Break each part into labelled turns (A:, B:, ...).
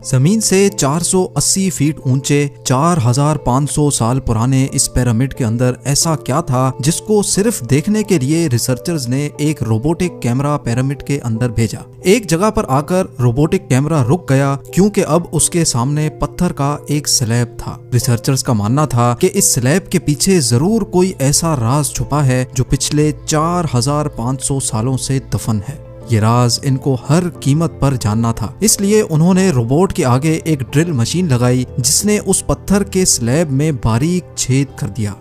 A: जमीन से 480 फीट ऊंचे 4500 साल पुराने इस पिरामिड के अंदर ऐसा क्या था जिसको सिर्फ देखने के लिए रिसर्चर्स ने एक रोबोटिक कैमरा पिरामिड के अंदर भेजा। एक जगह पर आकर रोबोटिक कैमरा रुक गया क्योंकि अब उसके सामने पत्थर का एक स्लैब था। रिसर्चर्स का मानना था कि इस स्लैब के पीछे जरूर कोई ऐसा राज छुपा है जो पिछले 4500 सालों से दफन है। ये राज इनको हर कीमत पर जानना था, इसलिए उन्होंने रोबोट के आगे एक ड्रिल मशीन लगाई जिसने उस पत्थर के स्लैब में बारीक छेद कर दिया।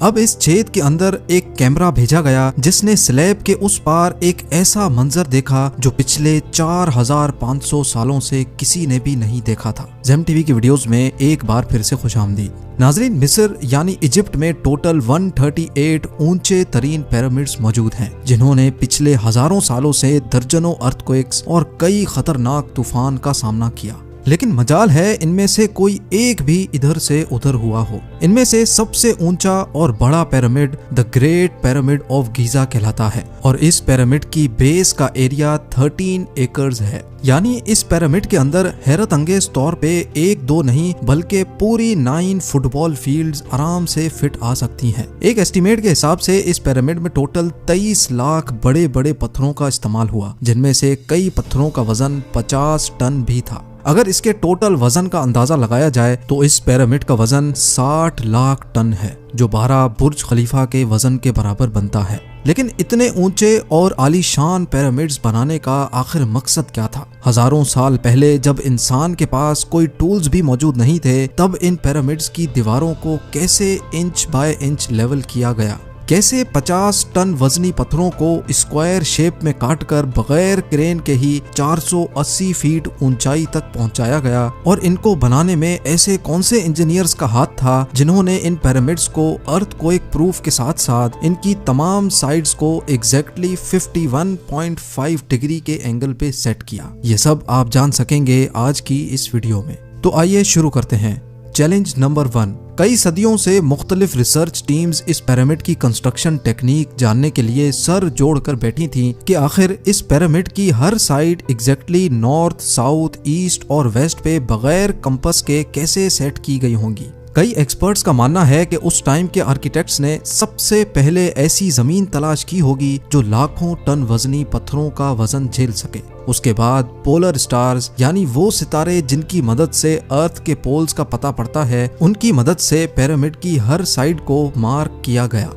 A: अब इस छेद के अंदर एक कैमरा भेजा गया जिसने स्लैब के उस पार एक ऐसा मंजर देखा जो पिछले 4500 सालों से किसी ने भी नहीं देखा था। ज़ेम टीवी की वीडियोस में एक बार फिर से खुशामदीद। नाजरीन, मिस्र यानी इजिप्ट में टोटल 138 ऊंचे तरीन पिरामिड्स मौजूद हैं जिन्होंने पिछले हजारों सालों से दर्जनों अर्थक्वेक्स और कई खतरनाक तूफान का सामना किया। लेकिन मजाल है इनमें से कोई एक भी इधर से उधर हुआ हो। इनमें से सबसे ऊंचा और बड़ा pyramid the great pyramid of Giza कहलाता है और इस पिरामिड की बेस का एरिया 13 एकर्स है। यानी इस पिरामिड के अंदर हैरत अंगेज तौर पे एक दो नहीं बल्कि पूरी 9 फुटबॉल फील्ड्स आराम से फिट आ सकती हैं। एक एस्टीमेट के हिसाब से इस पिरामिड में टोटल 23 लाख बड़े बड़े पत्थरों का इस्तेमाल हुआ, जिनमें से कई पत्थरों का वजन 50 टन भी था। अगर इसके टोटल वजन का अंदाजा लगाया जाए तो इस पिरामिड का वजन 60 लाख टन है, जो 12 बुर्ज खलीफा के वजन के बराबर बनता है। लेकिन इतने ऊंचे और आलीशान पिरामिड्स बनाने का आखिर मकसद क्या था? हजारों साल पहले जब इंसान के पास कोई टूल्स भी मौजूद नहीं थे, तब इन पिरामिड्स की दीवारों को कैसे इंच बाय इंच लेवल किया गया? कैसे 50 टन वजनी पत्थरों को स्क्वायर शेप में काटकर बगैर क्रेन के ही 480 फीट ऊंचाई तक पहुंचाया गया? और इनको बनाने में ऐसे कौन से इंजीनियर्स का हाथ था जिन्होंने इन पिरामिड्स को अर्थक्वेक प्रूफ के साथ साथ इनकी तमाम साइड्स को एग्जैक्टली 51.5 डिग्री के एंगल पे सेट किया? ये सब आप जान सकेंगे आज की इस वीडियो में। तो आइए शुरू करते हैं। Challenge number 1। कई सदियों से मुख्तलिफ रिसर्च टीम्स इस पिरामिड की कंस्ट्रक्शन टेक्निक जानने के लिए सर जोड़कर बैठी थीं कि आखिर इस पिरामिड की हर side exactly north, south, east और वेस्ट पे बगैर कंपास के कैसे सेट की गई होंगी। कई एक्सपर्ट्स का मानना है कि उस टाइम के आर्किटेक्ट्स ने सबसे पहले ऐसी जमीन तलाश की होगी जो लाखों टन वजनी पत्थरों का वजन झेल सके। उसके बाद पोलर स्टार्स यानी वो सितारे जिनकी मदद से अर्थ के पोल्स का पता पड़ता है, उनकी मदद से पिरामिड की हर साइड को मार्क किया गया।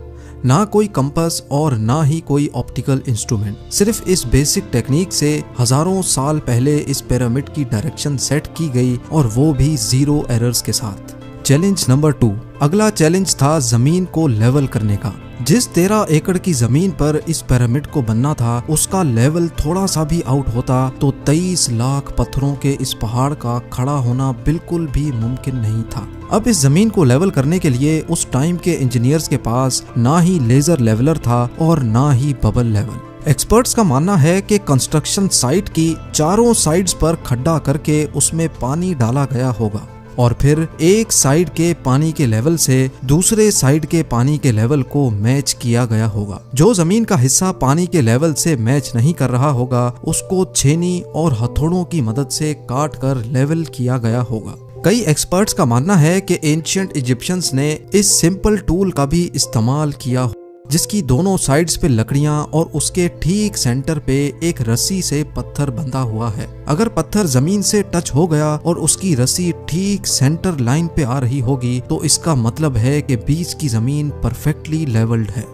A: ना कोई कंपास और ना ही कोई ऑप्टिकल इंस्ट्रूमेंट, सिर्फ इस बेसिक टेक्निक से हजारों साल पहले इस पिरामिड की डायरेक्शन सेट की गई और वो भी 0 एरर्स के साथ। Challenge number 2। अगला चैलेंज था जमीन को लेवल करने का। जिस 13 एकड़ की जमीन पर इस पिरामिड को बनना था, उसका लेवल थोड़ा सा भी आउट होता तो 23 लाख पत्थरों के इस पहाड़ का खड़ा होना बिल्कुल भी मुमकिन नहीं था। अब इस जमीन को लेवल करने के लिए उस टाइम के इंजीनियर्स के पास ना ही लेजर लेवलर था और ना ही बबल लेवल। एक्सपर्ट्स का मानना है कि कंस्ट्रक्शन साइट की चारों साइड्स पर खड्डा करके उसमें पानी डाला गया होगा और फिर एक साइड के पानी के लेवल से दूसरे साइड के पानी के लेवल को मैच किया गया होगा। जो जमीन का हिस्सा पानी के लेवल से मैच नहीं कर रहा होगा, उसको छेनी और हथौड़ों की मदद से काट कर लेवल किया गया होगा। कई एक्सपर्ट्स का मानना है कि एंशिएंट इजिप्शियंस ने इस सिंपल टूल का भी इस्तेमाल किया, जिसकी दोनों साइड्स पे लकड़ियां और उसके ठीक सेंटर पे एक रस्सी से पत्थर बंधा हुआ है। अगर पत्थर जमीन से टच हो गया और उसकी रस्सी ठीक सेंटर लाइन पे आ रही होगी तो इसका मतलब है कि बीच की जमीन परफेक्टली लेवल्ड है।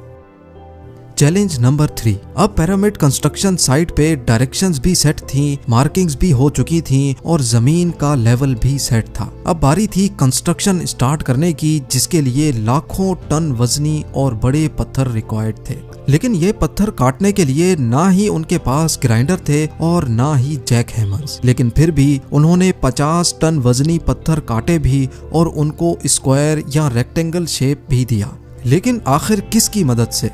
A: Challenge number 3। अब पिरामिड कंस्ट्रक्शन साइट पे डायरेक्शंस भी सेट थी, मार्किंग्स भी हो चुकी थी और जमीन का लेवल भी सेट था। अब बारी थी कंस्ट्रक्शन स्टार्ट करने की, जिसके लिए लाखों टन वजनी और बड़े पत्थर रिक्वायर्ड थे। लेकिन ये पत्थर काटने के लिए ना ही उनके पास ग्राइंडर थे और ना ही जैक हैमर्स। लेकिन फिर भी उन्होंने 50 टन वजनी पत्थर काटे भी और उनको स्क्वायर या रेक्टेंगल शेप भी दिया। लेकिन आखिर किसकी मदद से?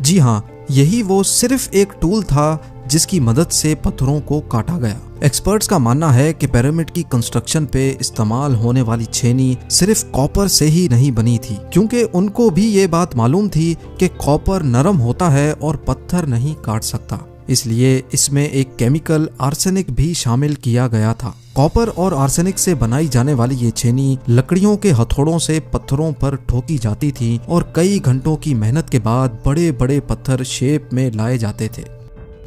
A: जी हाँ, यही वो सिर्फ एक टूल था जिसकी मदद से पत्थरों को काटा गया। एक्सपर्ट्स का मानना है कि पिरामिड की कंस्ट्रक्शन पे इस्तेमाल होने वाली छेनी सिर्फ कॉपर से ही नहीं बनी थी, क्योंकि उनको भी ये बात मालूम थी कि कॉपर नरम होता है और पत्थर नहीं काट सकता। इसलिए इसमें एक केमिकल आर्सेनिक भी शामिल किया गया था। कॉपर और आर्सेनिक से बनाई जाने वाली ये छेनी लकड़ियों के हथौड़ों से पत्थरों पर ठोकी जाती थी और कई घंटों की मेहनत के बाद बड़े बड़े पत्थर शेप में लाए जाते थे।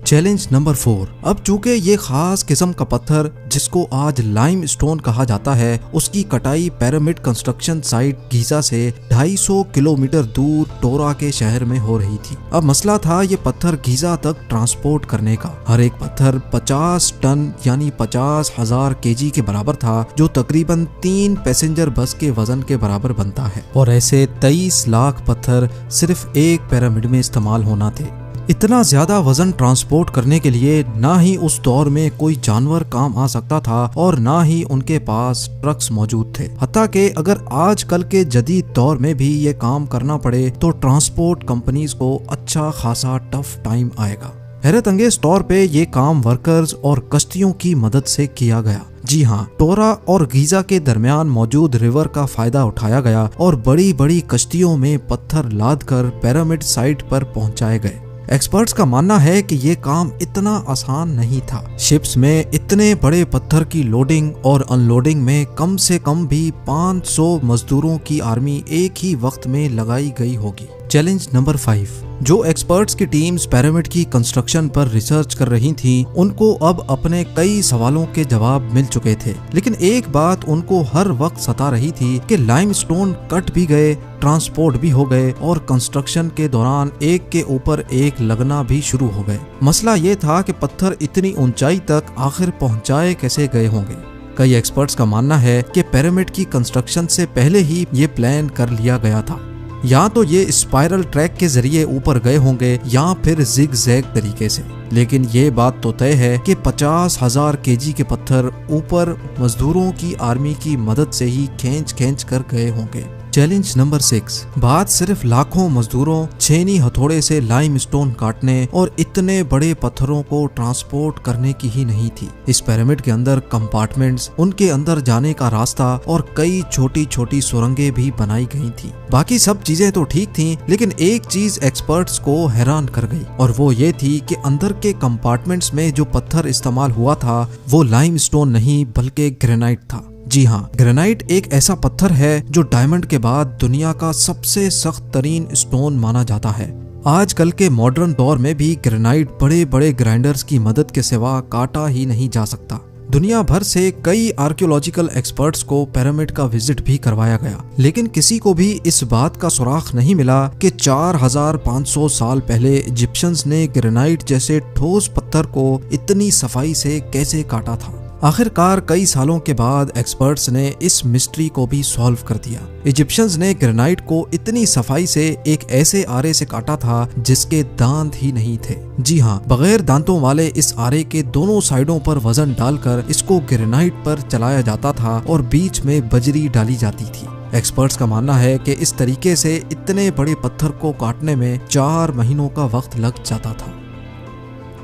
A: Challenge number 4। अब चूंकि ये खास किस्म का पत्थर जिसको आज लाइम स्टोन कहा जाता है, उसकी कटाई पिरामिड कंस्ट्रक्शन साइट गीजा से 250 किलोमीटर दूर टोरा के शहर में हो रही थी। अब मसला था ये पत्थर गीजा तक ट्रांसपोर्ट करने का। हर एक पत्थर 50 टन यानी 50,000 केजी के बराबर था, जो तकरीबन 3 पैसेंजर बस के वजन के बराबर बनता है। और ऐसे 23 लाख पत्थर सिर्फ एक पिरामिड में इस्तेमाल होना थे। इतना ज्यादा वजन ट्रांसपोर्ट करने के लिए ना ही उस दौर में कोई जानवर काम आ सकता था और ना ही उनके पास ट्रक्स मौजूद थे। हत्ता कि अगर आजकल के जदीद दौर में भी ये काम करना पड़े तो ट्रांसपोर्ट कंपनीज को अच्छा खासा टफ टाइम आएगा। हैरत अंगेज तौर पे ये काम वर्कर्स और कश्तियों की मदद से किया गया। जी हाँ, टोरा और गीजा के दरमियान मौजूद रिवर का फायदा उठाया गया और बड़ी बड़ी कश्तियों में पत्थर लाद कर पिरामिड साइट पर पहुंचाए गए। एक्सपर्ट्स का मानना है कि ये काम इतना आसान नहीं था। शिप्स में इतने बड़े पत्थर की लोडिंग और अनलोडिंग में कम से कम भी 500 मजदूरों की आर्मी एक ही वक्त में लगाई गई होगी। Challenge number 5। जो एक्सपर्ट्स की टीम्स पिरामिड की कंस्ट्रक्शन पर रिसर्च कर रही थीं, उनको अब अपने कई सवालों के जवाब मिल चुके थे, लेकिन एक बात उनको हर वक्त सता रही थी कि लाइमस्टोन कट भी गए, ट्रांसपोर्ट भी हो गए और कंस्ट्रक्शन के दौरान एक के ऊपर एक लगना भी शुरू हो गए। मसला ये था कि पत्थर इतनी ऊंचाई तक आखिर पहुंचाए कैसे गए होंगे। कई एक्सपर्ट्स का मानना है कि पिरामिड की कंस्ट्रक्शन से पहले ही ये प्लान कर लिया गया था। या तो ये स्पाइरल ट्रैक के जरिए ऊपर गए होंगे या फिर जिग जैग तरीके से, लेकिन ये बात तो तय है कि 50,000 केजी के पत्थर ऊपर मजदूरों की आर्मी की मदद से ही खींच कर गए होंगे। Challenge number 6। बात सिर्फ लाखों मजदूरों छेनी हथौड़े से लाइमस्टोन काटने और इतने बड़े पत्थरों को ट्रांसपोर्ट करने की ही नहीं थी। इस पिरामिड के अंदर कंपार्टमेंट्स, उनके अंदर जाने का रास्ता और कई छोटी छोटी सुरंगें भी बनाई गई थी। बाकी सब चीजें तो ठीक थी, लेकिन एक चीज एक्सपर्ट्स को हैरान कर गई और वो ये थी कि अंदर के कंपार्टमेंट्स में जो पत्थर इस्तेमाल हुआ था वो लाइमस्टोन नहीं बल्कि ग्रेनाइट था। जी हाँ, ग्रेनाइट एक ऐसा पत्थर है जो डायमंड के बाद दुनिया का सबसे सख्त तरीन स्टोन माना जाता है। आजकल के मॉडर्न दौर में भी ग्रेनाइट बड़े बड़े ग्राइंडर्स की मदद के सिवा काटा ही नहीं जा सकता। दुनिया भर से कई आर्कियोलॉजिकल एक्सपर्ट्स को पिरामिड का विजिट भी करवाया गया, लेकिन किसी को भी इस बात का सुराग नहीं मिला कि 4500 साल पहले इजिप्शियंस ने ग्रेनाइट जैसे ठोस पत्थर को इतनी सफाई से कैसे काटा था। आखिरकार कई सालों के बाद एक्सपर्ट्स ने इस मिस्ट्री को भी सॉल्व कर दिया। इजिप्शियंस ने ग्रेनाइट को इतनी सफाई से एक ऐसे आरे से काटा था जिसके दांत ही नहीं थे। जी हाँ, बगैर दांतों वाले इस आरे के दोनों साइडों पर वजन डालकर इसको ग्रेनाइट पर चलाया जाता था और बीच में बजरी डाली जाती थी। एक्सपर्ट्स का मानना है कि इस तरीके से इतने बड़े पत्थर को काटने में 4 महीनों का वक्त लग जाता था।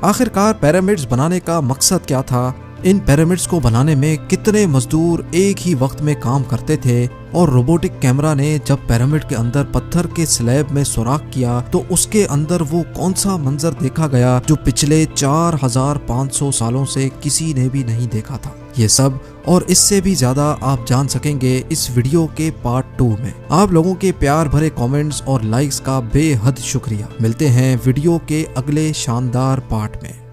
A: आखिरकार पिरामिड्स बनाने का मकसद क्या था? इन पिरामिड्स को बनाने में कितने मजदूर एक ही वक्त में काम करते थे? और रोबोटिक कैमरा ने जब पिरामिड के अंदर पत्थर के स्लैब में सुराख किया तो उसके अंदर वो कौन सा मंजर देखा गया जो पिछले 4500 सालों से किसी ने भी नहीं देखा था? ये सब और इससे भी ज्यादा आप जान सकेंगे इस वीडियो के पार्ट 2 में। आप लोगों के प्यार भरे कमेंट्स और लाइक्स का बेहद शुक्रिया। मिलते हैं वीडियो के अगले शानदार पार्ट में।